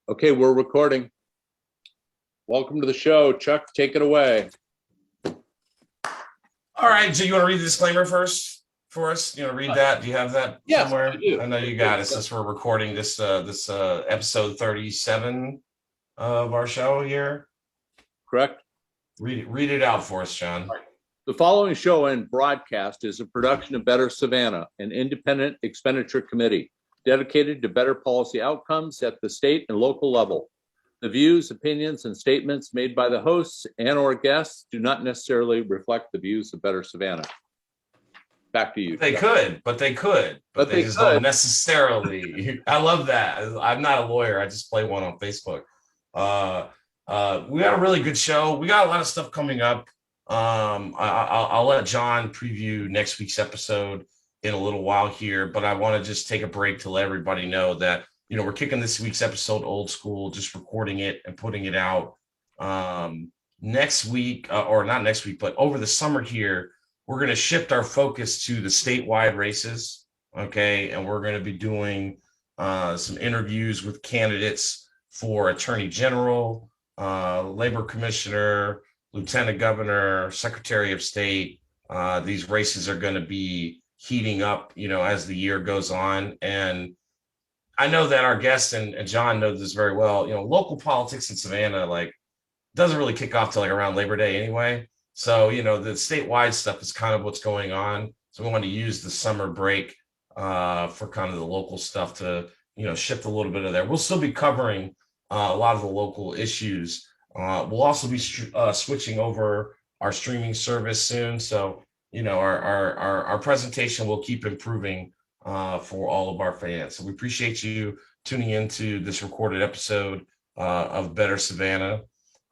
Okay, we're recording. Welcome to the show. Chuck, take it away. All right, so you want to read the disclaimer first for us? You know, read that. Do you have that somewhere? I do. I know you got it. Since we're recording this episode 37 of our show here. Correct. Read it out for us, John. The following show and broadcast is a production of Better Savannah, an independent expenditure committee dedicated to better policy outcomes at the state and local level. The views, opinions, and statements made by the hosts and or guests do not necessarily reflect the views of Better Savannah. Back to you. They could. But they just don't necessarily. I love that. I'm not a lawyer. I just play one on Facebook. We got a really good show. We got a lot of stuff coming up. I'll let John preview next week's episode in a little while here, but I want to just take a break to let everybody know that, you know, we're kicking this week's episode old school, just recording it and putting it out next week, or not next week, but over the summer here. We're going to shift our focus to the statewide races, okay? And we're going to be doing some interviews with candidates for Attorney General, Labor Commissioner, Lieutenant Governor, Secretary of State. These races are going to be heating up, you know, as the year goes on. And I know that our guest and John knows this very well. You know, local politics in Savannah, like, doesn't really kick off till like around Labor Day anyway. So, you know, the statewide stuff is kind of what's going on. So we want to use the summer break for kind of the local stuff to, you know, shift a little bit of there. We'll still be covering a lot of the local issues. We'll also be switching over our streaming service soon. So, you know, our presentation will keep improving for all of our fans. So we appreciate you tuning into this recorded episode of Better Savannah.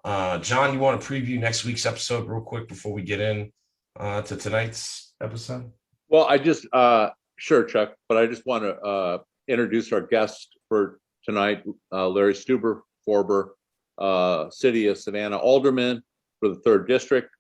John, you want to preview next week's episode real quick before we get in to tonight's episode? Well, sure, Chuck, but I just want to introduce our guest for tonight, Larry Stuber, former City of Savannah Alderman for the 3rd District.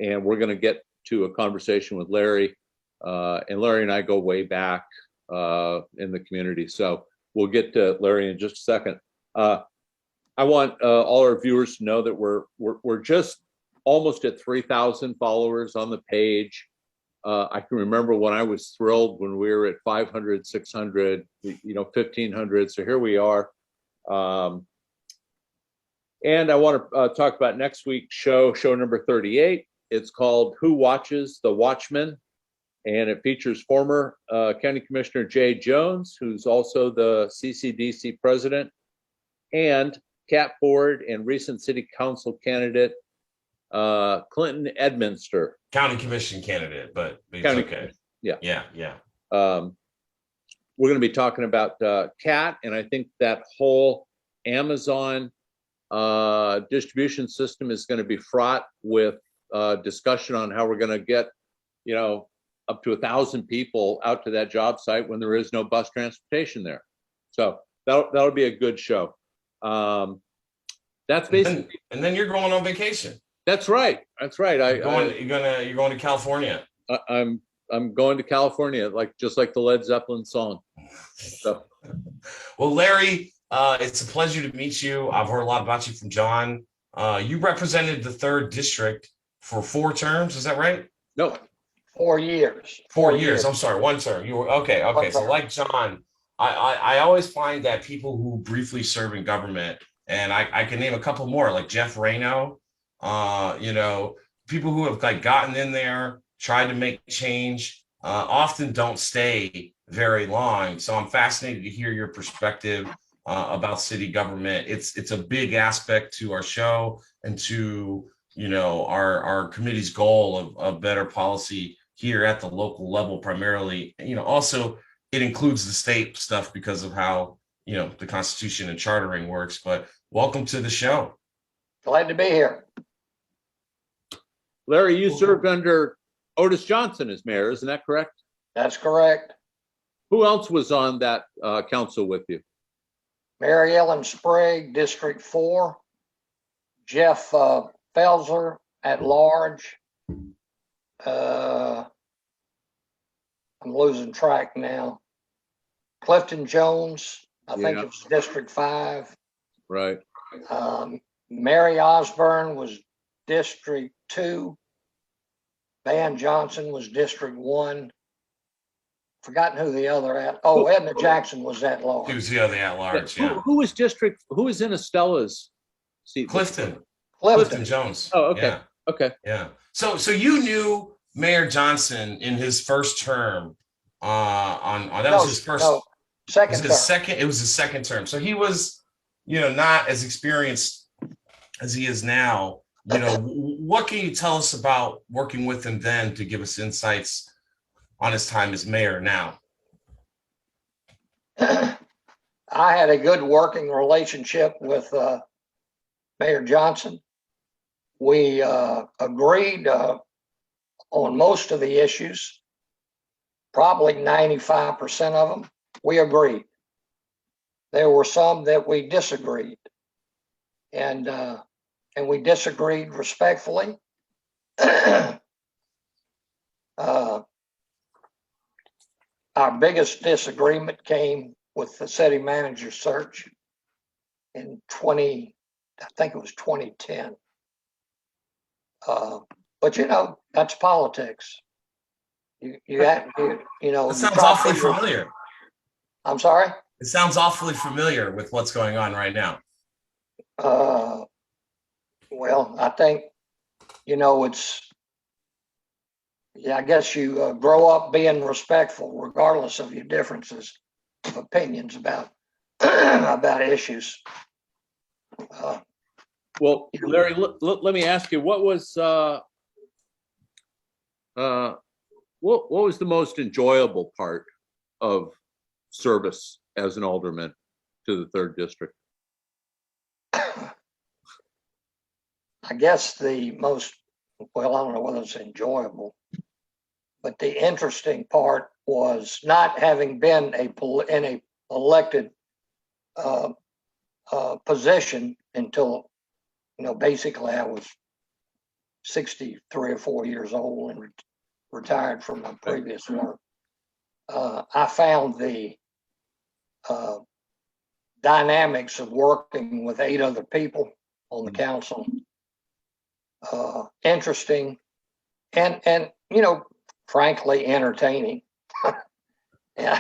And we're going to get to a conversation with Larry. And Larry and I go way back in the community. So we'll get to Larry in just a second. I want all our viewers to know that we're just almost at 3,000 followers on the page. I can remember when I was thrilled when we were at 500, 600, 1,500. So here we are. And I want to talk about next week's show number 38. It's called Who Watches the Watchman? And it features former County Commissioner Jay Jones, who's also the CCDC president, and Cat Ford and recent city council candidate Clinton Edminster. County commission candidate, but it's County okay. Yeah. We're going to be talking about Cat, and I think that whole Amazon distribution system is going to be fraught with discussion on how we're going to get, you know, up to 1,000 people out to that job site when there is no bus transportation there. So that'll be a good show. That's basically, and then you're going on vacation. That's right. You're going to California. I'm going to California, just like the Led Zeppelin song. So. Well, Larry, it's a pleasure to meet you. I've heard a lot about you from John. You represented the 3rd District for 4 terms. Is that right? No. 4 years. 4 years. I'm sorry, 1 term. You were okay. So like John, I always find that people who briefly serve in government, and I can name a couple more, like Jeff Reno, you know, people who have like gotten in there, tried to make change, often don't stay very long. So I'm fascinated to hear your perspective about city government. It's a big aspect to our show and to, you know, our committee's goal of better policy here at the local level primarily. You know, also it includes the state stuff because of how, you know, the Constitution and chartering works. But welcome to the show. Glad to be here. Larry, you served under Otis Johnson as mayor, isn't that correct? That's correct. Who else was on that council with you? Mary Ellen Sprague, District 4. Jeff Felser at large. I'm losing track now. Clifton Jones, I think it's District 5. Right. Mary Osborne was District 2. Van Johnson was District 1. Forgotten who the other Edna Jackson was at He large. was the other at large. Yeah. Who was who was in Estella's seat? Clifton Jones. Oh, okay. Yeah. Okay. Yeah. So you knew Mayor Johnson in his first term. That was his first. No, second was term. his second. It was his second term. So he was, not as experienced as he is now. What can you tell us about working with him then to give us insights on his time as mayor now? I had a good working relationship with Mayor Johnson. We agreed on most of the issues, probably 95% of them. We agreed. There were some that we disagreed, and we disagreed respectfully. Our biggest disagreement came with the city manager search in 2010. But that's politics. That sounds awfully familiar. I'm sorry? It sounds awfully familiar with what's going on right now. Well, I think, I guess you grow up being respectful regardless of your differences of opinions about about issues. Well, Larry, let me ask you, what was the most enjoyable part of service as an alderman to the 3rd District? I guess the most, I don't know whether it's enjoyable, but the interesting part was not having been in a elected position until, basically I was 63 or 4 years old and retired from my previous work. I found the dynamics of working with 8 other people on the council interesting and frankly entertaining. Yeah.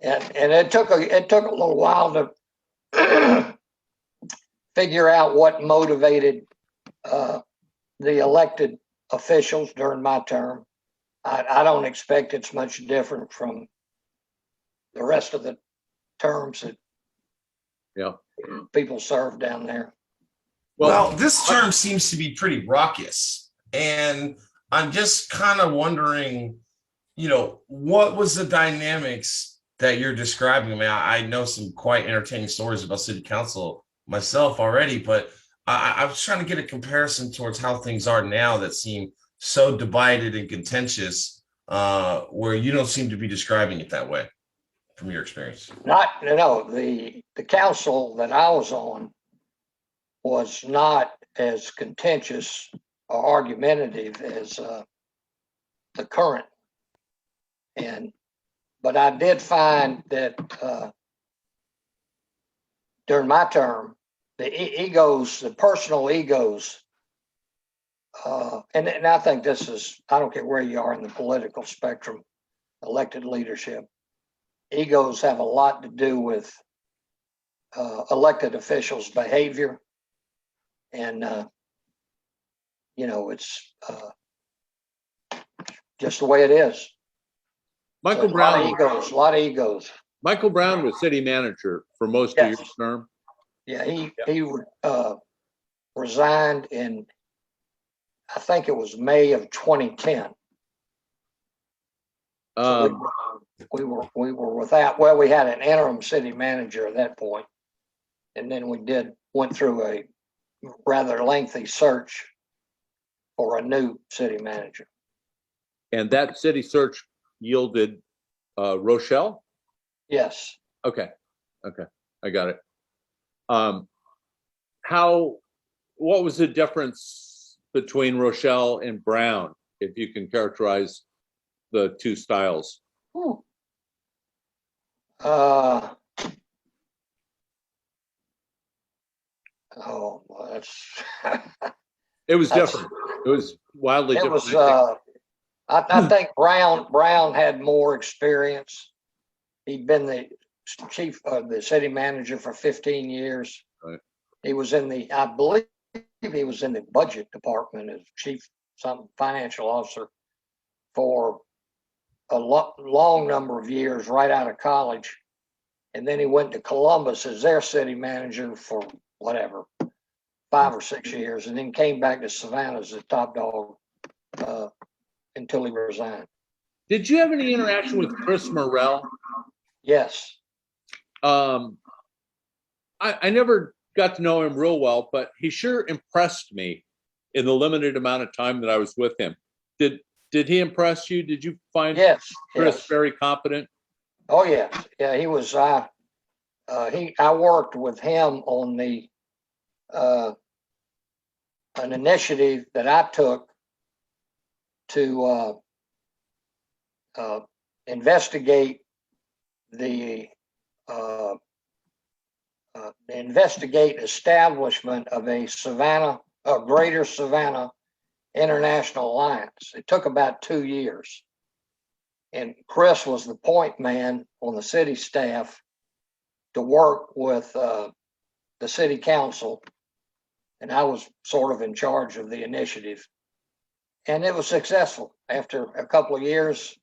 and it took a little while to figure out what motivated the elected officials during my term. I don't expect it's much different from the rest of the terms that people serve down there. Well, this term seems to be pretty raucous, and I'm just kind of wondering, what was the dynamics that you're describing? I mean, I know some quite entertaining stories about city council myself already, but I was trying to get a comparison towards how things are now that seem so divided and contentious, where you don't seem to be describing it that way from your experience. The council that I was on was not as contentious or argumentative as the current. But I did find that during my term, the personal egos, and I think this is, I don't care where you are in the political spectrum, elected leadership, egos have a lot to do with elected officials' behavior. And, it's just the way it is. Michael So Brown. A lot of egos. Michael Brown was city manager for most of your term. Yeah, he resigned in, I think it was May of 2010. So we were without. Well, we had an interim city manager at that point, and then went through a rather lengthy search for a new city manager. And that city search yielded Rochelle? Yes. Okay, I got it. What was the difference between Rochelle and Brown, if you can characterize the two styles? Oh, well, that's It was That's- different. It was wildly it different. was. I think Brown had more experience. He'd been the chief of the city manager for 15 years. Right. He was in the, I believe he was in the budget department as chief, some financial officer for a long number of years right out of college. And then he went to Columbus as their city manager for whatever, 5 or 6 years, and then came back to Savannah as the top dog until he resigned. Did you have any interaction with Chris Morrell? Yes. I never got to know him real well, but he sure impressed me in the limited amount of time that I was with him. Did he impress you? Did you find Chris very competent? Oh yes, yeah. He was. I worked with him on the an initiative that I took to investigate the establishment of a Greater Savannah International Alliance. It took about 2 years. And Chris was the point man on the city staff to work with the city council. And I was sort of in charge of the initiative. And it was successful. After a couple of years,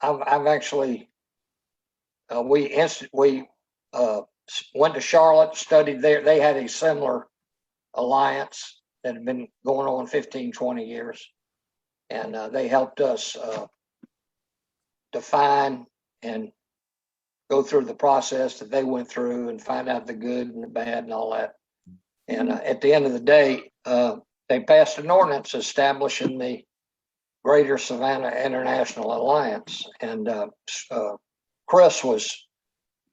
I've actually, we went to Charlotte, studied there. They had a similar alliance that had been going on 15, 20 years. And they helped us define and go through the process that they went through and find out the good and the bad and all that. And at the end of the day, they passed an ordinance establishing the Greater Savannah International Alliance. And Chris was,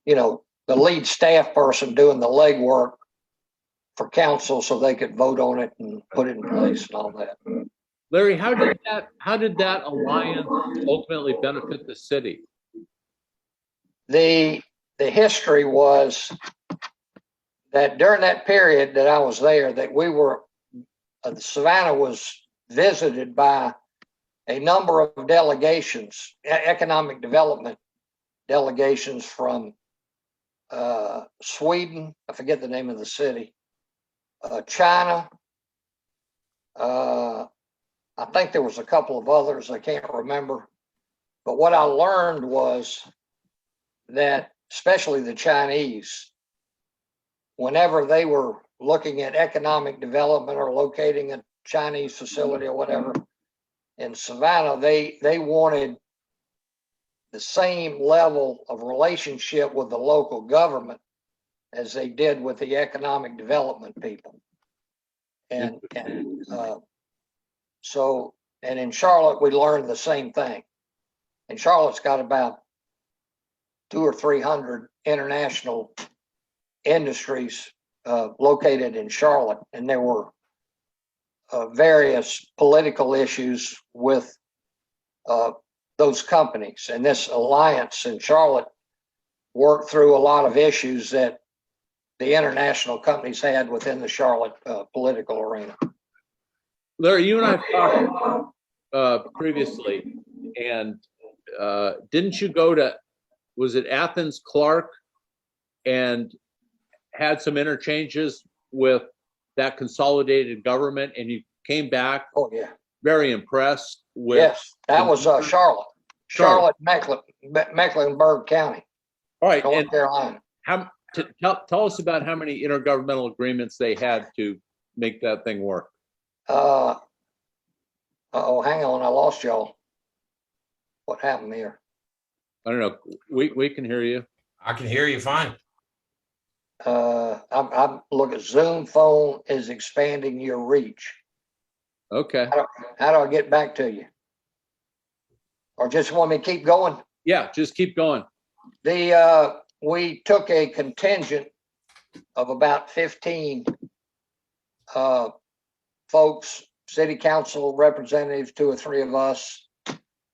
the lead staff person doing the legwork for council so they could vote on it and put it in place and all that. Larry, how did that alliance ultimately benefit the city? The history was that during that period that I was there, that we were, Savannah was visited by a number of delegations, economic development delegations from Sweden, I forget the name of the city, China, I think there was a couple of others, I can't remember. But what I learned was that, especially the Chinese, whenever they were looking at economic development or locating a Chinese facility or whatever in Savannah, they wanted the same level of relationship with the local government as they did with the economic development people. And in Charlotte, we learned the same thing. And Charlotte's got about 200 or 300 international industries located in Charlotte, and there were various political issues with those companies. And this alliance in Charlotte worked through a lot of issues that the international companies had within the Charlotte political arena. Larry, you and I have talked previously, and didn't you go to, was it Athens, Clark, and had some interchanges with that consolidated government, and you came back very impressed with? Yes, that was Charlotte, Mecklenburg County. All right, North Carolina. Tell us about how many intergovernmental agreements they had to make that thing work. Hang on, I lost y'all. What happened here? I don't know. We can hear you. I can hear you fine. I'm look at Zoom phone is expanding your reach. Okay. How do I get back to you? Or just want me to keep going? Yeah, just keep going. We took a contingent of about 15 folks, city council representatives, 2 or 3 of us,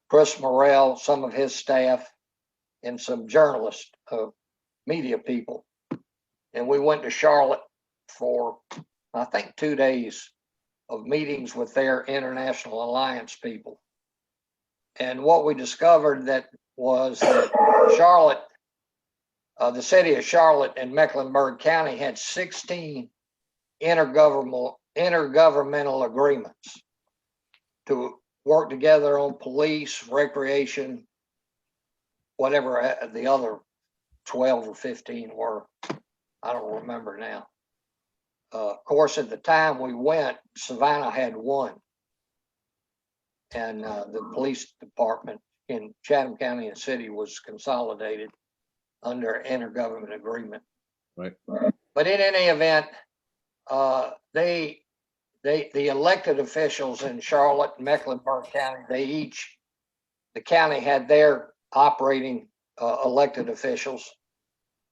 Chris Morrell, some of his staff, and some journalists, media people. And we went to Charlotte for, I think, 2 days of meetings with their International Alliance people. And what we discovered was that Charlotte, the city of Charlotte and Mecklenburg County had 16 intergovernmental agreements to work together on police, recreation, whatever the other 12 or 15 were. I don't remember now. Of course, at the time we went, Savannah had one. And the police department in Chatham County and City was consolidated under intergovernment agreement. Right. But in any event, the elected officials in Charlotte and Mecklenburg County, the county had their operating elected officials,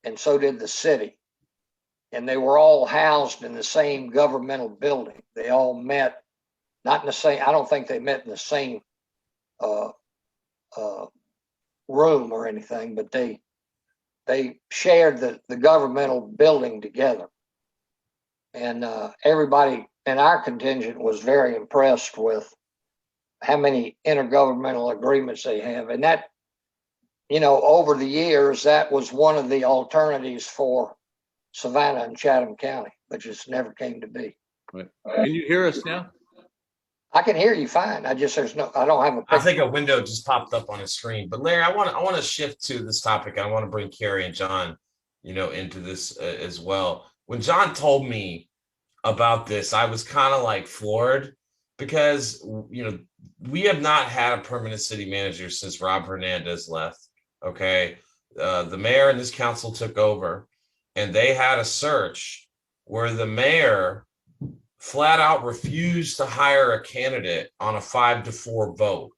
and so did the city. And they were all housed in the same governmental building. They all met, not in the same, I don't think they met in the same room or anything, but they shared the governmental building together. And everybody in our contingent was very impressed with how many intergovernmental agreements they have. And that, over the years, that was one of the alternatives for Savannah and Chatham County, but just never came to be. Right. Can you hear us now? I can hear you fine. I don't have a picture. I think a window just popped up on his screen. But Larry, I want to shift to this topic. I want to bring Carrie and John, into this as well. When John told me about this, I was kind of like floored because, we have not had a permanent city manager since Rob Hernandez left. Okay. The mayor and this council took over, and they had a search where the mayor flat out refused to hire a candidate on a 5-4 vote.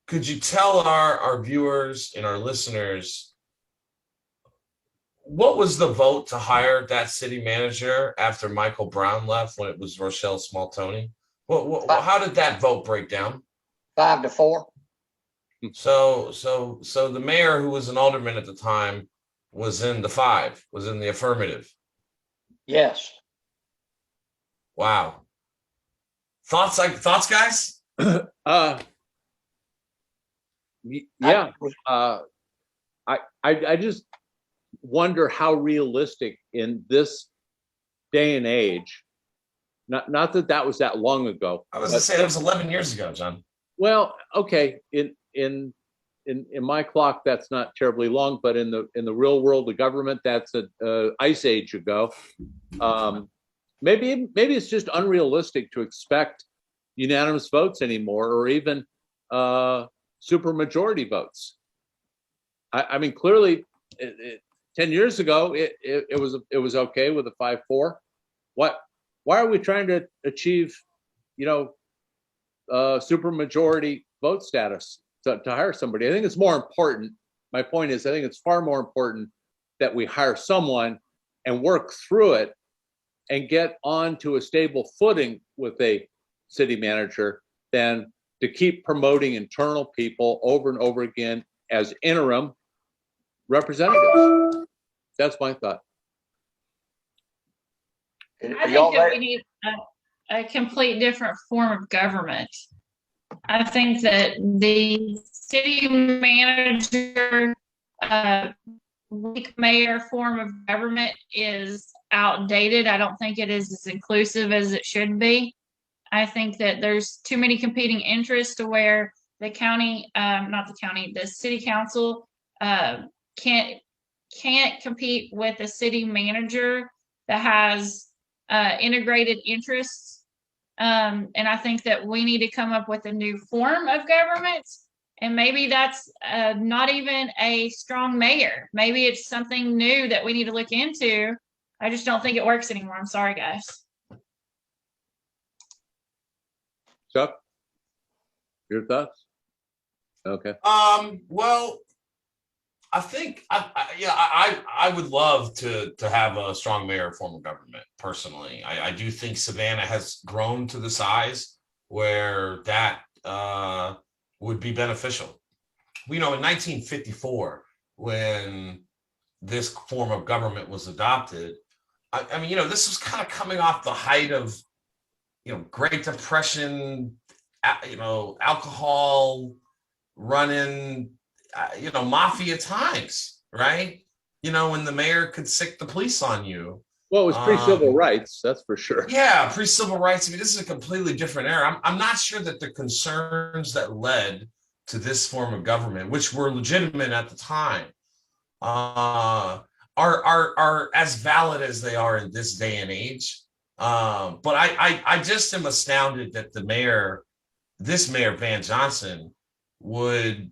Could you tell our viewers and our listeners, what was the vote to hire that city manager after Michael Brown left when it was Rochelle Small-Toney? How did that vote break down? 5-4. So the mayor, who was an alderman at the time, was in the affirmative. Yes. Wow. Thoughts, guys? Yeah. I just wonder how realistic in this day and age. Not that was that long ago. I was gonna say that was 11 years ago, John. Well, okay. In my clock, that's not terribly long, but in the real world of government, that's a ice age ago. Maybe it's just unrealistic to expect unanimous votes anymore, or even supermajority votes. I mean, clearly, 10 years ago, it was okay with a 5-4. Why are we trying to achieve, supermajority vote status to hire somebody? I think it's more important. My point is, I think it's far more important that we hire someone and work through it and get on to a stable footing with a city manager than to keep promoting internal people over and over again as interim representatives. That's my thought. I think that we need a complete different form of government. I think that the city manager, weak mayor form of government is outdated. I don't think it is as inclusive as it should be. I think that there's too many competing interests to where the county, the city council can't compete with a city manager that has integrated interests. And I think that we need to come up with a new form of government. And maybe that's not even a strong mayor. Maybe it's something new that we need to look into. I just don't think it works anymore. I'm sorry, guys. Chuck, your thoughts? Okay. Well, I think I would love to have a strong mayor form of government. Personally, I do think Savannah has grown to the size where that would be beneficial. In 1954, when this form of government was adopted, I mean, this was kind of coming off the height of, Great Depression, alcohol running, mafia times, right? When the mayor could sick the police on you. Well, it was pre-civil rights, that's for sure. Yeah, pre-civil rights. I mean, this is a completely different era. I'm not sure that the concerns that led to this form of government, which were legitimate at the time, are as valid as they are in this day and age. But I just am astounded that this mayor Van Johnson, would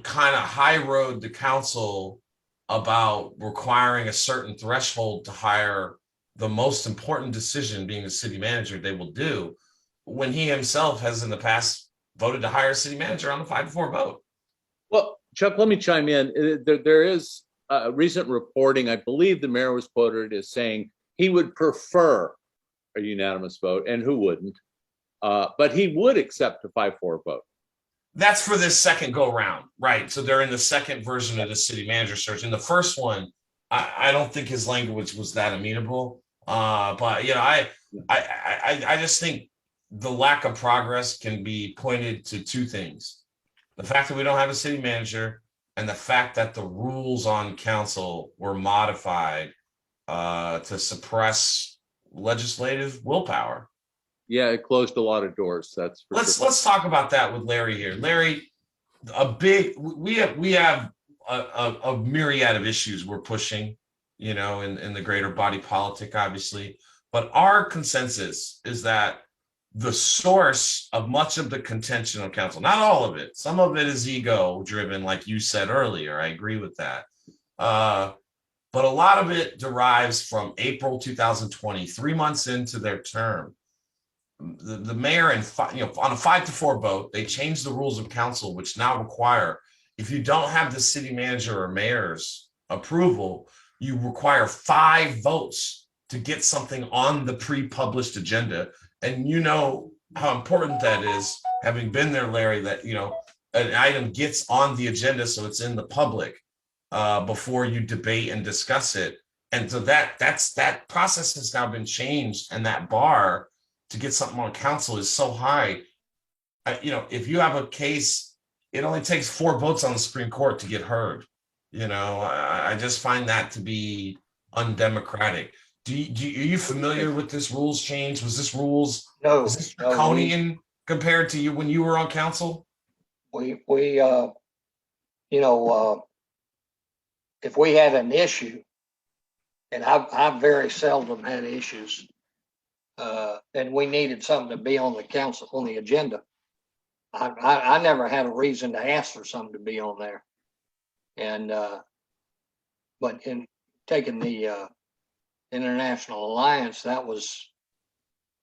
kind of high road the council about requiring a certain threshold to hire the most important decision, being the city manager, they will do, when he himself has in the past voted to hire a city manager on a 5-4 vote. Well, Chuck, let me chime in. There is recent reporting, I believe the mayor was quoted as saying he would prefer a unanimous vote, and who wouldn't? But he would accept a 5-4 vote. That's for this second go round, right? So they're in the second version of the city manager search. In the first one, I don't think his language was that amenable. But I just think the lack of progress can be pointed to two things: the fact that we don't have a city manager, and the fact that the rules on council were modified to suppress legislative willpower. Yeah, it closed a lot of doors. That's for sure. Let's talk about that with Larry here. Larry, we have a myriad of issues we're pushing, in the greater body politic, obviously. But our consensus is that the source of much of the contention on council, not all of it, some of it is ego driven, like you said earlier. I agree with that. But a lot of it derives from April 2020, 3 months into their term. The mayor on a 5-4 vote, they changed the rules of council, which now require, if you don't have the city manager or mayor's approval, you require 5 votes to get something on the pre-published agenda. And you know how important that is, having been there, Larry, that an item gets on the agenda so it's in the public before you debate and discuss it. And so that process has now been changed, and that bar to get something on council is so high. If you have a case, it only takes 4 votes on the Supreme Court to get heard. I just find that to be undemocratic. Are you familiar with this rules change? Was this rules? No. Is this draconian compared to you when you were on council? We if we had an issue, and I've very seldom had issues, and we needed something to be on the council, on the agenda, I never had a reason to ask for something to be on there. And but in taking the International Alliance, that was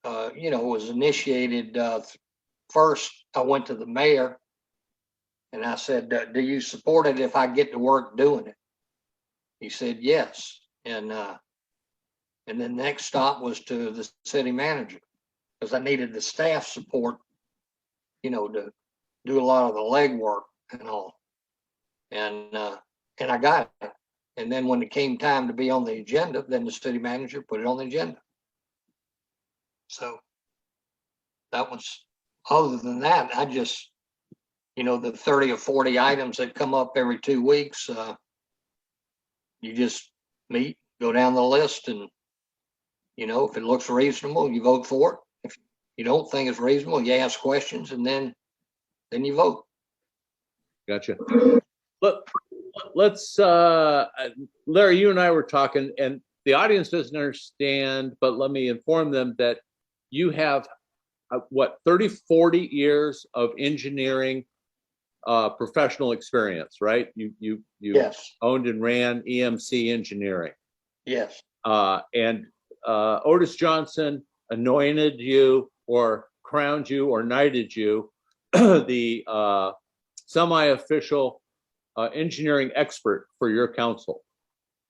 was initiated first. I went to the mayor and I said, do you support it if I get to work doing it? He said yes. And then next stop was to the city manager, because I needed the staff support, to do a lot of the legwork and all. And I got it. And then when it came time to be on the agenda, then the city manager put it on the agenda. So that was, other than that, I just, the 30 or 40 items that come up every 2 weeks, you just meet, go down the list, and if it looks reasonable, you vote for it. If you don't think it's reasonable, you ask questions, and then you vote. Gotcha. Let's Larry, you and I were talking, and the audience doesn't understand, but let me inform them that you have 30-40 years of engineering professional experience, right? You Yes. Owned and ran EMC engineering. Yes. And Otis Johnson anointed you or crowned you or knighted you the semi-official engineering expert for your council.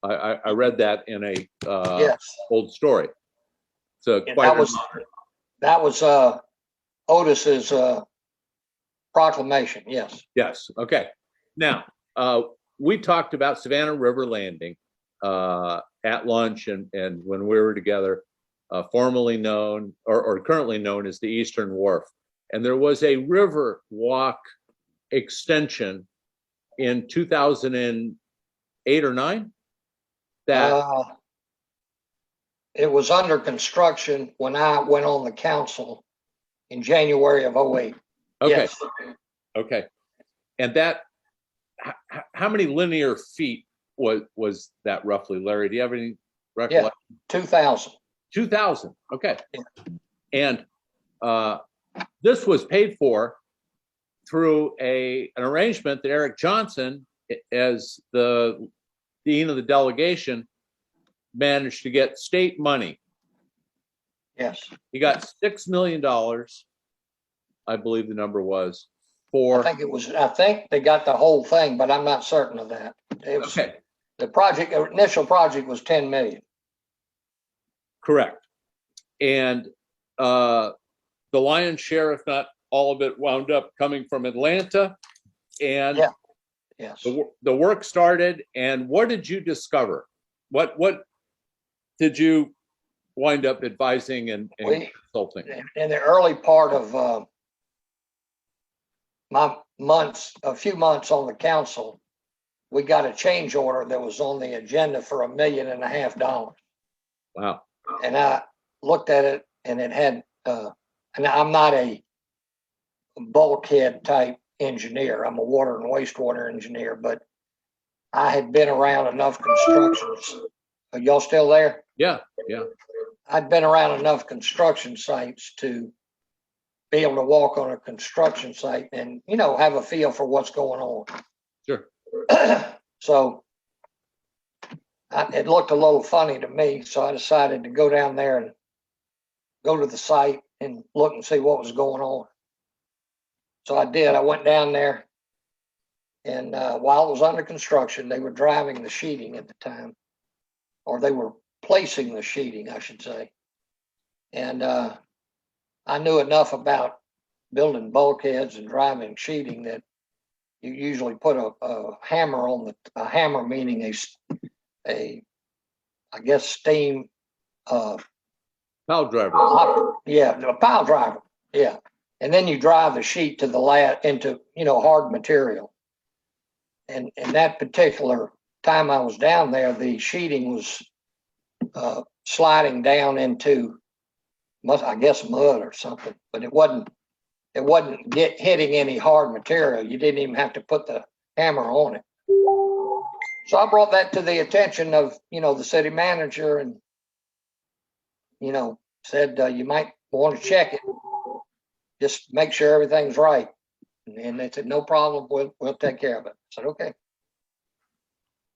I read that in a yes. old story. So that was Otis's proclamation. Yes. Yes. Okay. Now we talked about Savannah River Landing, at lunch and when we were together, formerly known or currently known as the Eastern Wharf. And there was a river walk extension in 2008 or 9 that it was under construction when I went on the council in January of 08. okay. Yes. Okay. And that, how many linear feet was that roughly, Larry? Do you have any recollection? Yeah, 2,000. 2,000. Okay. Yeah. And this was paid for through an arrangement that Eric Johnson, as the dean of the delegation, managed to get state money. Yes. He got $6 million, I believe the number was, for. I think they got the whole thing, but I'm not certain of that. It was, okay. The initial project was 10 million. Correct. And the lion's share, if not all of it, wound up coming from Atlanta. And yeah. Yes. The work started. And what did you discover? What did you wind up advising and consulting? In the early part of a few months on the council, we got a change order that was on the agenda for $1.5 million. Wow. And I looked at it, and it had, and I'm not a bulkhead type engineer. I'm a water and wastewater engineer, but I had been around enough constructions. Are y'all still there? Yeah. Yeah. I'd been around enough construction sites to be able to walk on a construction site and, have a feel for what's going on. Sure. So it looked a little funny to me. So I decided to go down there and go to the site and look and see what was going on. So I did. I went down there, and while it was under construction, they were driving the sheeting at the time, or they were placing the sheeting, I should say. And I knew enough about building bulkheads and driving sheeting that you usually put a hammer on a hammer meaning I guess steam pile driver. A pile driver. Yeah. And then you drive the sheet to the into hard material. And that particular time I was down there, the sheeting was sliding down into, I guess, mud or something, but it wasn't hitting any hard material. You didn't even have to put the hammer on it. So I brought that to the attention of, the city manager, and, said, you might want to check it. Just make sure everything's right. And they said, no problem. We'll take care of it. I said, okay.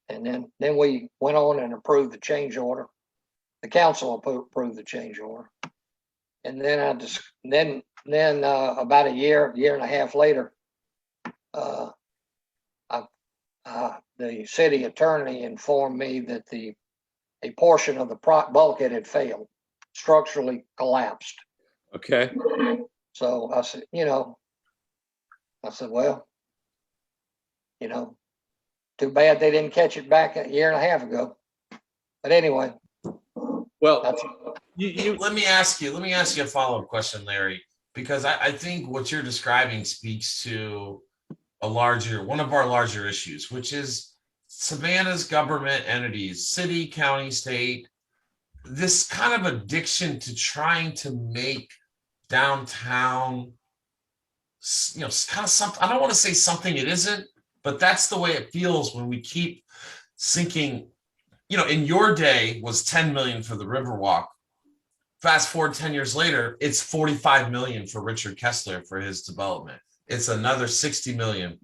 And then we went on and approved the change order. The council approved the change order. And then about a year and a half later, the city attorney informed me that a portion of the bulkhead had failed, structurally collapsed. Okay. So I said, well, too bad they didn't catch it back a year and a half ago. But anyway. Well, let me ask you a follow-up question, Larry, because I think what you're describing speaks to one of our larger issues, which is Savannah's government entities, city, county, state, this kind of addiction to trying to make downtown, kind of something. I don't want to say something it isn't, but that's the way it feels when we keep sinking. In your day was 10 million for the Riverwalk. Fast forward 10 years later, it's 45 million for Richard Kessler for his development. It's another 60 million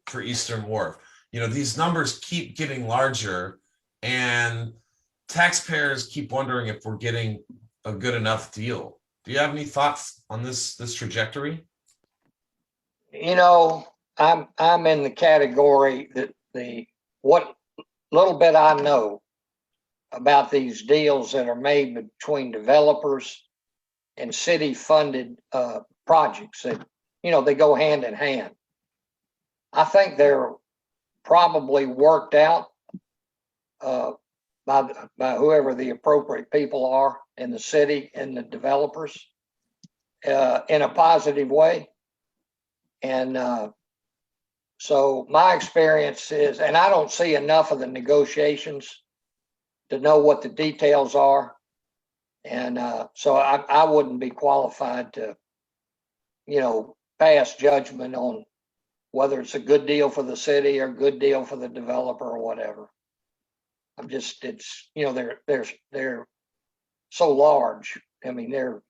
for Eastern Wharf. These numbers keep getting larger, and taxpayers keep wondering if we're getting a good enough deal. Do you have any thoughts on this trajectory? I'm in the category that what little bit I know about these deals that are made between developers and city funded projects that, they go hand in hand. I think they're probably worked out by whoever the appropriate people are in the city and the developers in a positive way. And so my experience is, and I don't see enough of the negotiations to know what the details are. And so I wouldn't be qualified to, pass judgment on whether it's a good deal for the city or a good deal for the developer or whatever. They're so large. I mean, you're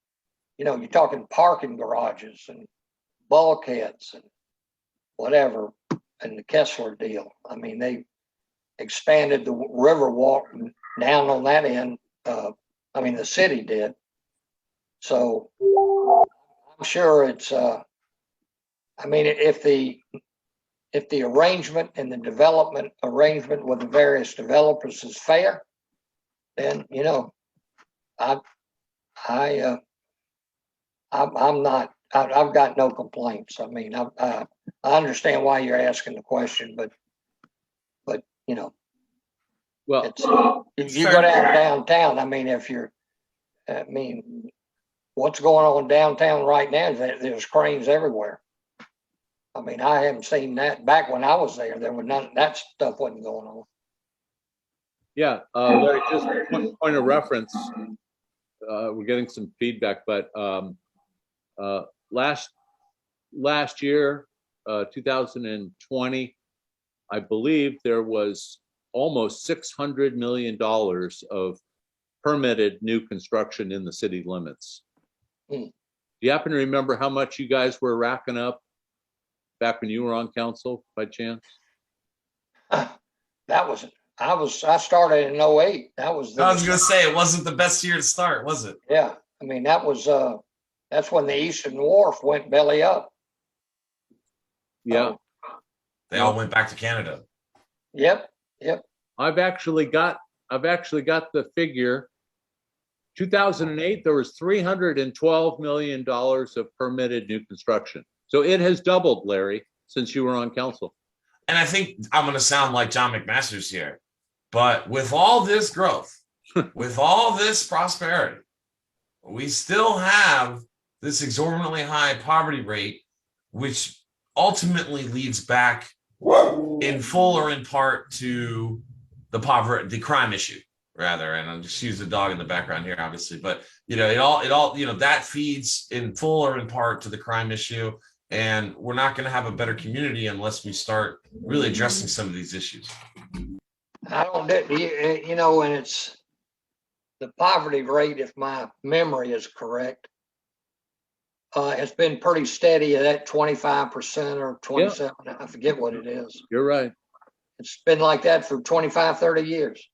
talking parking garages and bulkheads and whatever, and the Kessler deal. I mean, they expanded the river walk down on that end. The city did. So I'm sure it's, if the arrangement and the development arrangement with the various developers is fair, then, I've got no complaints. I mean, I understand why you're asking the question, but Well, if you go downtown, what's going on downtown right now is that there's cranes everywhere. I mean, I haven't seen that back when I was there. There was none, that stuff wasn't going on. yeah, Larry, just point of reference. We're getting some feedback, but last year, 2020, I believe there was almost $600 million of permitted new construction in the city limits. Do you happen to remember how much you guys were racking up back when you were on council by chance? I started in 08. I was gonna say it wasn't the best year to start, was it? Yeah. I mean, that's when the Eastern Wharf went belly up. Yeah. They all went back to Canada. Yep. I've actually got the figure. 2008, there was $312 million of permitted new construction. So it has doubled, Larry, since you were on council. And I think I'm going to sound like John McMaster's here, but with all this growth, with all this prosperity, we still have this exorbitantly high poverty rate, which ultimately leads back in full or in part to the crime issue, rather. And I'll just use the dog in the background here, obviously, but it all that feeds in full or in part to the crime issue. And we're not going to have a better community unless we start really addressing some of these issues. I don't, and it's the poverty rate, if my memory is correct, it's been pretty steady at that 25% or 27. Yeah. I forget what it is. You're right. It's been like that for 25, 30 years.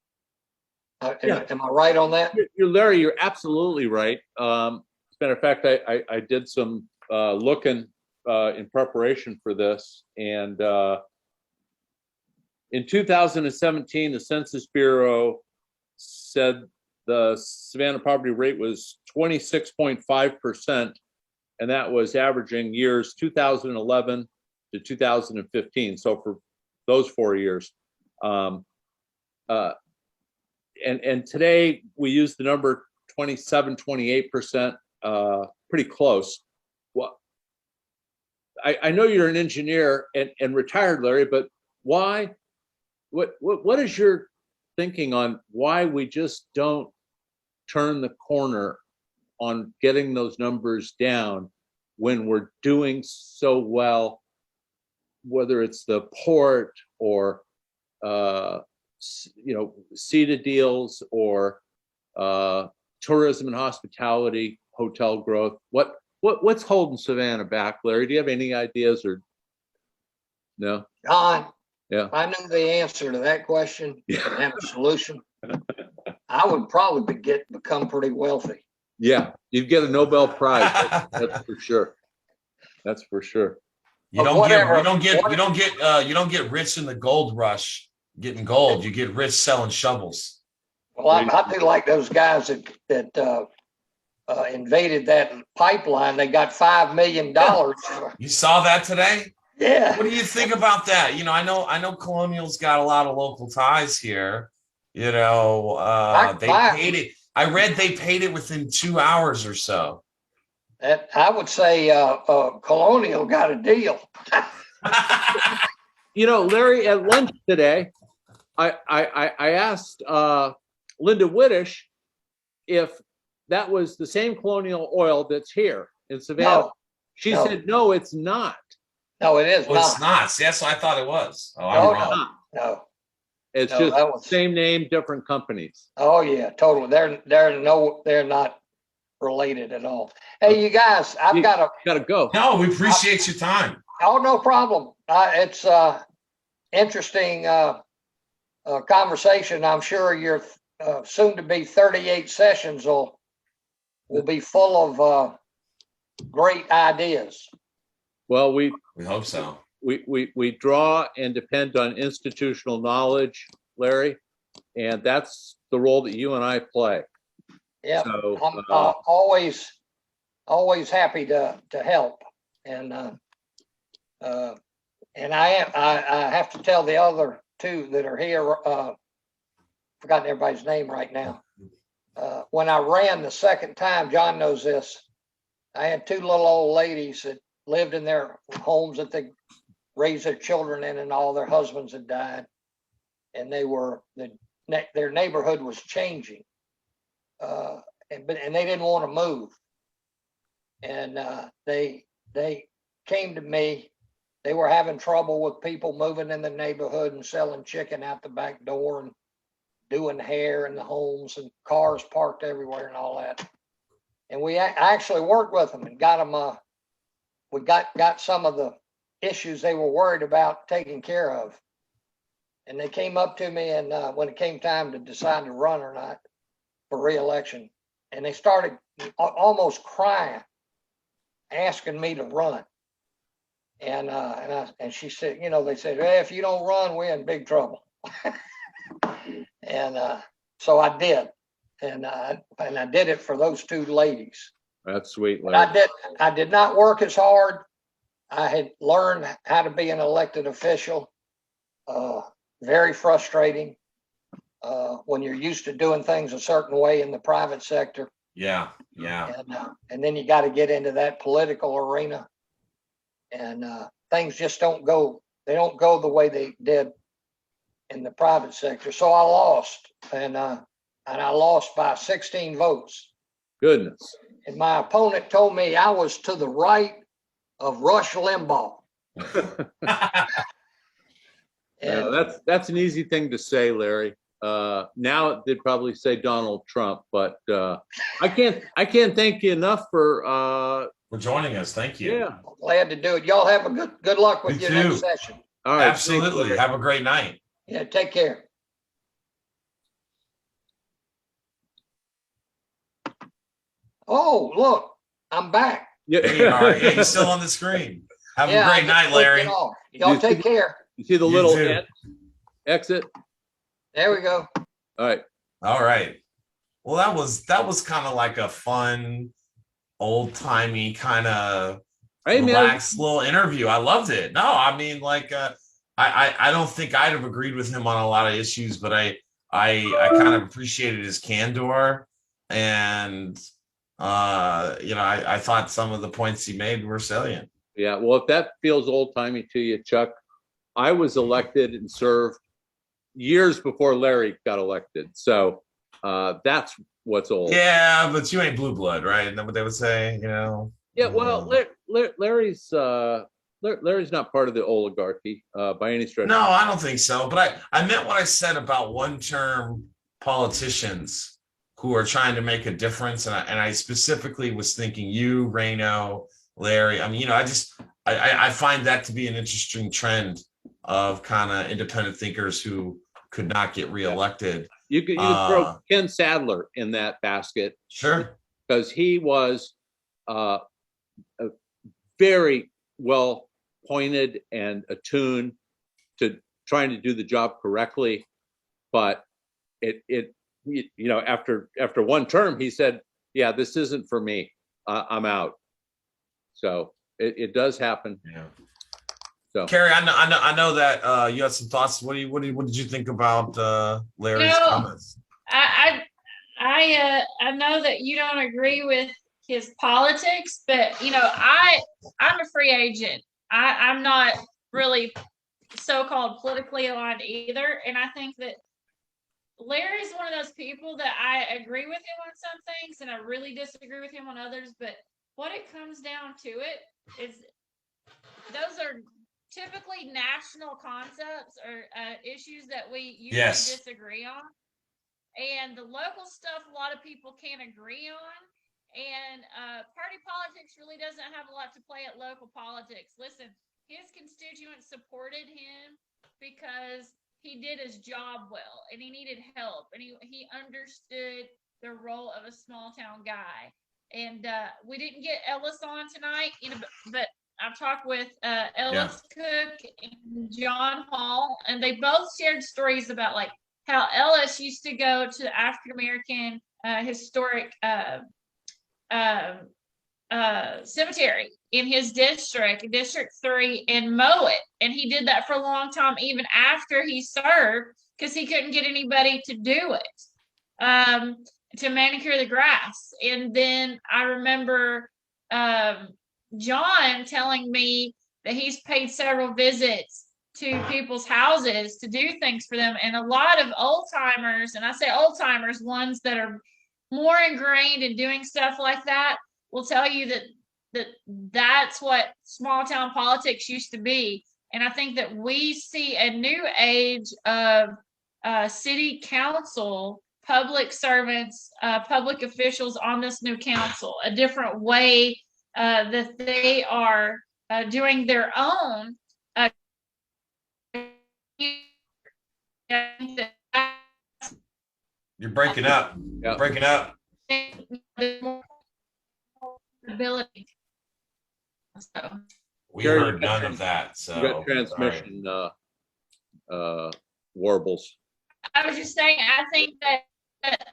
Am I right on that? Larry, you're absolutely right. As a matter of fact, I did some looking in preparation for this. And in 2017, the Census Bureau said the Savannah poverty rate was 26.5%. And that was averaging years 2011 to 2015. So for those 4 years. And today we use the number 27, 28%, pretty close. Well, I know you're an engineer and retired, Larry, but why, what is your thinking on why we just don't turn the corner on getting those numbers down when we're doing so well, whether it's the port or seated deals or tourism and hospitality, hotel growth? What's holding Savannah back, Larry? Do you have any ideas or no? John, yeah, I know the answer to that question and have a solution. I would probably become pretty wealthy. Yeah, you'd get a Nobel Prize. That's for sure. That's for sure. You don't get rich in the gold rush getting gold. You get rich selling shovels. Well, I do like those guys that invaded that pipeline. They got $5 million. You saw that today? Yeah. What do you think about that? I know Colonial's got a lot of local ties here. You know, they I- paid it. I read they paid it within 2 hours or so. I would say Colonial got a deal. You know, Larry, at lunch today, I asked Linda Whittish if that was the same Colonial Oil that's here in Savannah. No, She no. said, no, it's not. no, it is Oh, it's not. not. See, that's what I thought it was. Oh, I'm No, wrong. No. It's No, just that was- same name, different companies. Oh yeah, totally. They're not related at all. Hey, you guys, I've got a. Gotta go. No, we appreciate your time. Oh, no problem. It's interesting conversation. I'm sure your soon to be 38 sessions will be full of great ideas. Well, we hope so. we draw and depend on institutional knowledge, Larry, and that's the role that you and I play. Yeah, So, I'm always happy to help, and I have to tell the other two that are here. Forgotten everybody's name right now. When I ran the second time, John knows this. I had two little old ladies that lived in their homes that they raised their children in, and all their husbands had died, and their neighborhood was changing, and they didn't want to move, and they came to me. They were having trouble with people moving in the neighborhood and selling chicken out the back door and doing hair in the homes and cars parked everywhere and all that. And I actually worked with them and got them. We got some of the issues they were worried about taken care of. And they came up to me, and when it came time to decide to run or not for re-election, and they started almost crying, asking me to run. And she said, you know, they said, hey, if you don't run, we're in big trouble. And so I did, and I did it for those two ladies. That's sweet, Larry. I did not work as hard. I had learned how to be an elected official. Very frustrating when you're used to doing things a certain way in the private sector. Yeah. And then you got to get into that political arena, and things just don't go. They don't go the way they did in the private sector. So I lost, and I lost by 16 votes. Goodness. And my opponent told me I was to the right of Rush Limbaugh. And That's an easy thing to say, Larry. Now they'd probably say Donald Trump, but I can't thank you enough for joining us. Thank you. Yeah. Glad to do it. Y'all have a good luck with your next session. All right. Absolutely. Have a great night. Yeah, take care. Oh, look, I'm back. Yeah. There you are. Yeah, you're still on the screen. Have a great night, Larry. Y'all take care. You see the little exit? There we go. All right. Well, that was kind of like a fun, old-timey kind of relaxed little interview. I loved it. No, I mean, like I don't think I'd have agreed with him on a lot of issues, but I kind of appreciated his candor, and I thought some of the points he made were salient. Yeah, well, if that feels old-timey to you, Chuck, I was elected and served years before Larry got elected. So that's what's old. Yeah, but you ain't blue blood, right? Isn't that what they would say? You know? Yeah, well, Larry's not part of the oligarchy by any stretch. No, I don't think so. But I meant what I said about one-term politicians who are trying to make a difference. And I specifically was thinking you, Reno, Larry. I mean, I find that to be an interesting trend of kind of independent thinkers who could not get reelected. You could throw Ken Sadler in that basket. Sure. Because he was very well pointed and attuned to trying to do the job correctly. But after one term, he said, yeah, this isn't for me. I'm out. So it does happen. Yeah. So Carrie, I know that you had some thoughts. What did you think about Larry's comments? I know that you don't agree with his politics, but I'm a free agent. I'm not really so-called politically aligned either, and I think that Larry's one of those people that I agree with him on some things and I really disagree with him on others, but what it comes down to it is those are typically national concepts or issues that we usually disagree on. And the local stuff, a lot of people can't agree on. And party politics really doesn't have a lot to play at local politics. Listen, his constituents supported him because he did his job well and he needed help and he understood the role of a small town guy. And we didn't get Ellis on tonight, but I've talked with Ellis Cook and John Hall, and they both shared stories about like how Ellis used to go to the African American historic cemetery in his district, District 3, and mow it. And he did that for a long time, even after he served, because he couldn't get anybody to do it, to manicure the grass. And then I remember John telling me that he's paid several visits to people's houses to do things for them. And a lot of old timers, and I say old timers, ones that are more ingrained in doing stuff like that, will tell you that's what small town politics used to be. And I think that we see a new age of city council, public servants, public officials on this new council, a different way that they are doing their own. You're breaking up. Yeah. Breaking up. Ability. So We heard none of that. So you got transmission warbles. I was just saying, I think that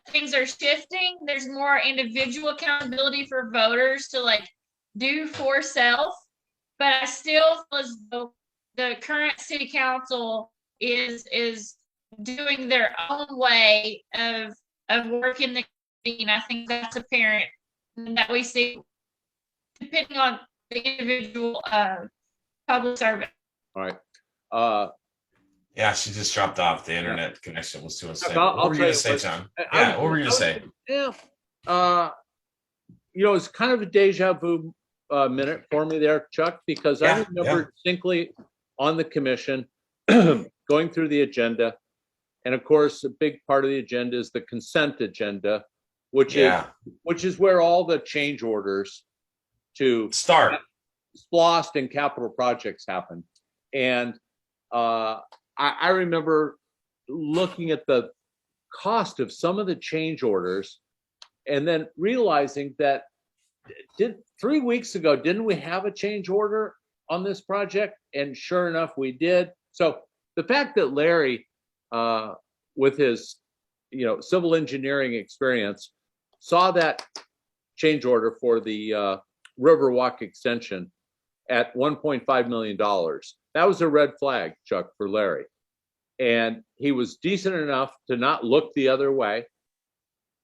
things are shifting. There's more individual accountability for voters to like do for self, but I still feel as though the current city council is doing their own way of working the community, and I think that's apparent that we see depending on the individual public servant. All right. Yeah, she just dropped off. The internet connection was too unstable. I'll What were you going to say, John? Yeah, what were you going to say? Yeah. It's kind of a deja vu minute for me there, Chuck, because I remember distinctly on the commission going through the agenda. And of course, a big part of the agenda is the consent agenda, which is where all the change orders to start SPLOST and capital projects happen. And I remember looking at the cost of some of the change orders and then realizing that 3 weeks ago, didn't we have a change order on this project? And sure enough, we did. So the fact that Larry, with his civil engineering experience, saw that change order for the Riverwalk extension at $1.5 million. That was a red flag, Chuck, for Larry. And he was decent enough to not look the other way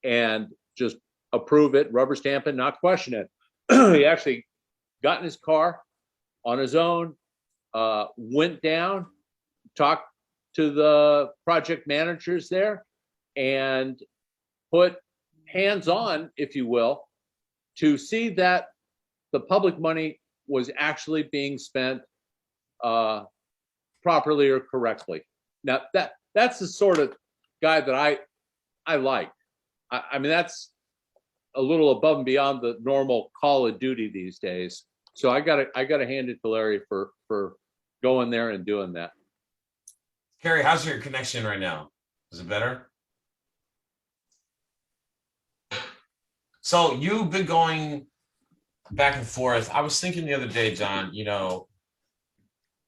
and just approve it, rubber stamp it, not question it. He actually got in his car on his own, went down, talked to the project managers there, and put hands on, if you will, to see that the public money was actually being spent properly or correctly. Now that's the sort of guy that I like. I mean, that's a little above and beyond the normal call of duty these days. So I gotta hand it to Larry for going there and doing that. Carrie, how's your connection right now? Is it better? So you've been going back and forth. I was thinking the other day, John,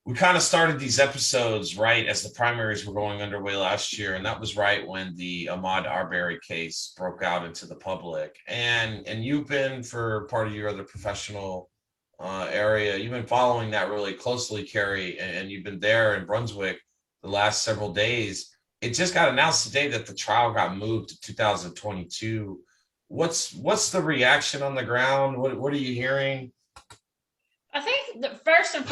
we kind of started these episodes right as the primaries were going underway last year. And that was right when the Ahmaud Arbery case broke out into the public. And you've been, for part of your other professional area. You've been following that really closely, Carrie, and you've been there in Brunswick the last several days. It just got announced today that the trial got moved to 2022. What's the reaction on the ground? What are you hearing? I think the first and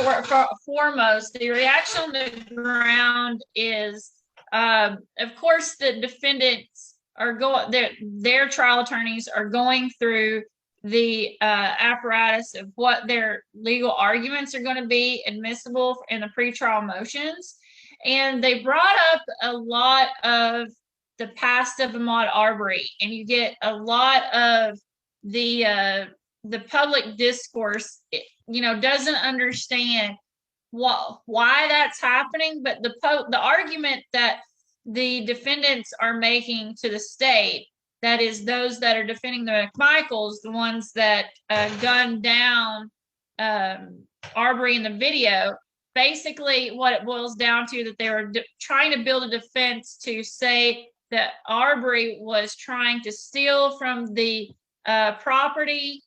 foremost, the reaction on the ground is, of course, the defendants are going. Their trial attorneys are going through the apparatus of what their legal arguments are going to be admissible in the pretrial motions, and they brought up a lot of the past of Ahmaud Arbery, and you get a lot of the public discourse, doesn't understand why that's happening. But the argument that the defendants are making to the state, that is those that are defending the McMichaels, the ones that gunned down Arbery in the video, basically what it boils down to, that they were trying to build a defense to say that Arbery was trying to steal from the property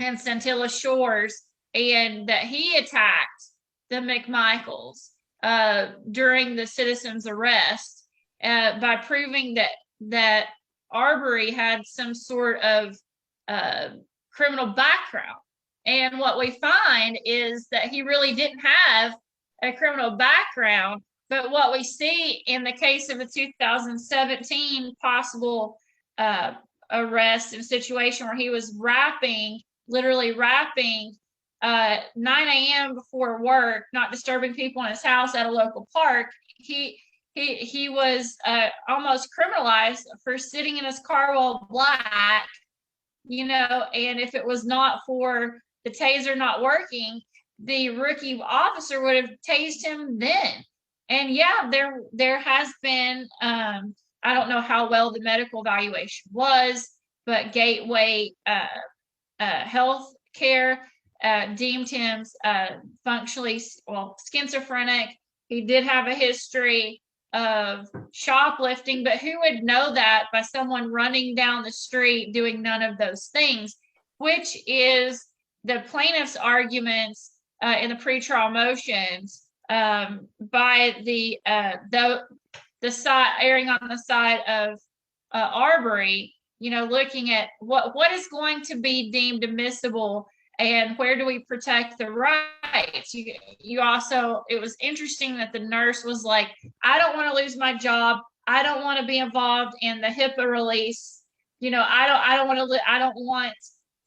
and Scintilla Shores, and that he attacked the McMichaels during the citizen's arrest by proving that Arbery had some sort of criminal background. And what we find is that he really didn't have a criminal background. But what we see in the case of a 2017 possible arrest in a situation where he was literally rapping 9 a.m. before work, not disturbing people in his house at a local park, he was almost criminalized for sitting in his car while black, and if it was not for the taser not working, the rookie officer would have tased him then. And yeah, there has been, I don't know how well the medical evaluation was, but Gateway Health Care deemed him functionally, schizophrenic. He did have a history of shoplifting, but who would know that by someone running down the street doing none of those things, which is the plaintiff's arguments in the pretrial motions by the side erring on the side of Arbery, looking at what is going to be deemed admissible and where do we protect the rights. You also, it was interesting that the nurse was like, I don't want to lose my job. I don't want to be involved in the HIPAA release. I don't want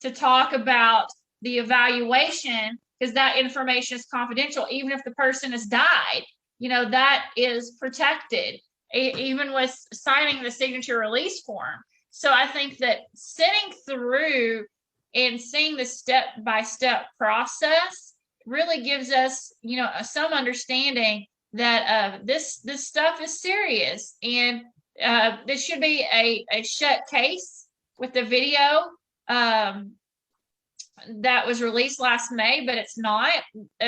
to talk about the evaluation because that information is confidential. Even if the person has died, that is protected, even with signing the signature release form. So I think that sitting through and seeing the step-by-step process really gives us, some understanding that this stuff is serious, and this should be a shut case with the video that was released last May, but it's not,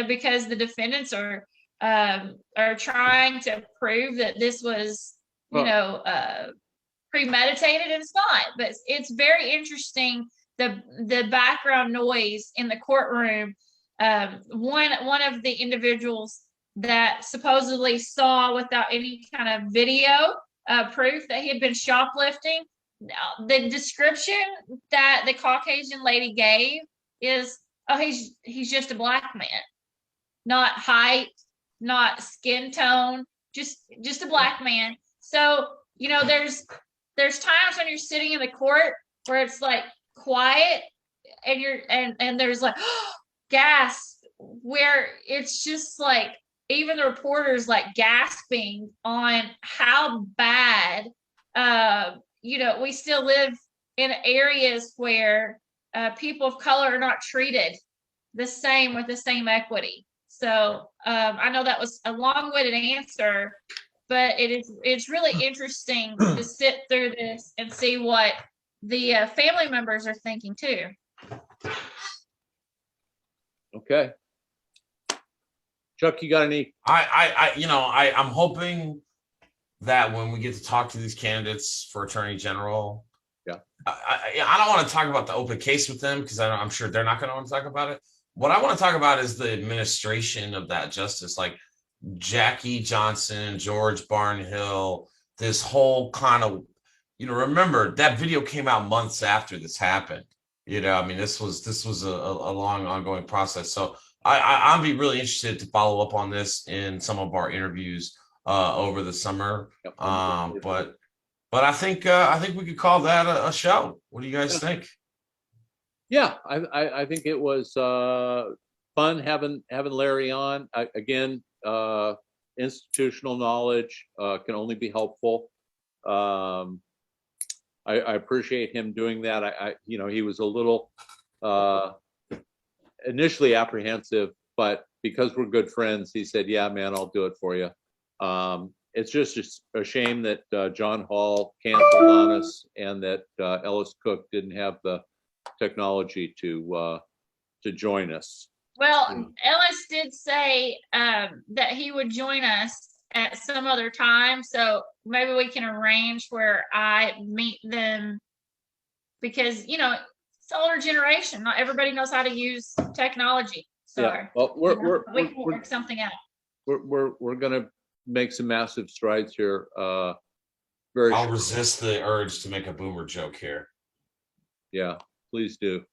because the defendants are trying to prove that this was, premeditated, and it's not. But it's very interesting, the background noise in the courtroom. One of the individuals that supposedly saw, without any kind of video proof, that he had been shoplifting, the description that the Caucasian lady gave is, he's just a black man, not height, not skin tone, just a black man. So there's times when you're sitting in the court where it's like quiet, and there's like gasp, where it's just like even the reporters like gasping on how bad we still live in areas where people of color are not treated the same with the same equity. So I know that was a long-winded answer, but it's really interesting to sit through this and see what the family members are thinking too. Okay. Chuck, you got any? I'm hoping that when we get to talk to these candidates for Attorney General, I don't want to talk about the open case with them because I'm sure they're not going to want to talk about it. What I want to talk about is the administration of that justice, like Jackie Johnson, George Barnhill, this whole kind of, remember that video came out months after this happened. I mean, this was a long ongoing process. So I'd be really interested to follow up on this in some of our interviews over the summer. But I think we could call that a show. What do you guys think? Yeah, I think it was fun having Larry on. Again, institutional knowledge can only be helpful. I appreciate him doing that. He was a little initially apprehensive, but because we're good friends, he said, "Yeah, man, I'll do it for you." It's just a shame that John Hall canceled on us, and that Ellis Cook didn't have the technology to join us. Well, Ellis did say that he would join us at some other time, so maybe we can arrange where I meet them, because it's older generation. Not everybody knows how to use technology. So yeah, well, we can work something out. We're gonna make some massive strides here. I'll resist the urge to make a boomer joke here. Yeah, please do.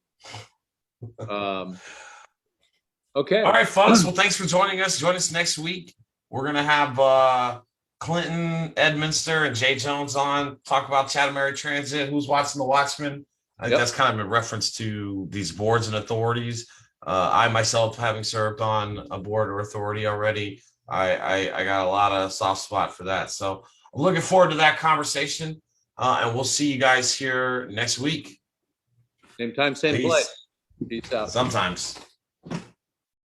Okay. All right, folks. Well, thanks for joining us. Join us next week. We're gonna have Clinton Edminster and Jay Jones on, talk about Chatham Area Transit. Who's watching the Watchmen? I think that's kind of in reference to these boards and authorities. I myself, having served on a board or authority already, I got a lot of soft spot for that. So I'm looking forward to that conversation, and we'll see you guys here next week. Same time, same place. Peace out. Sometimes.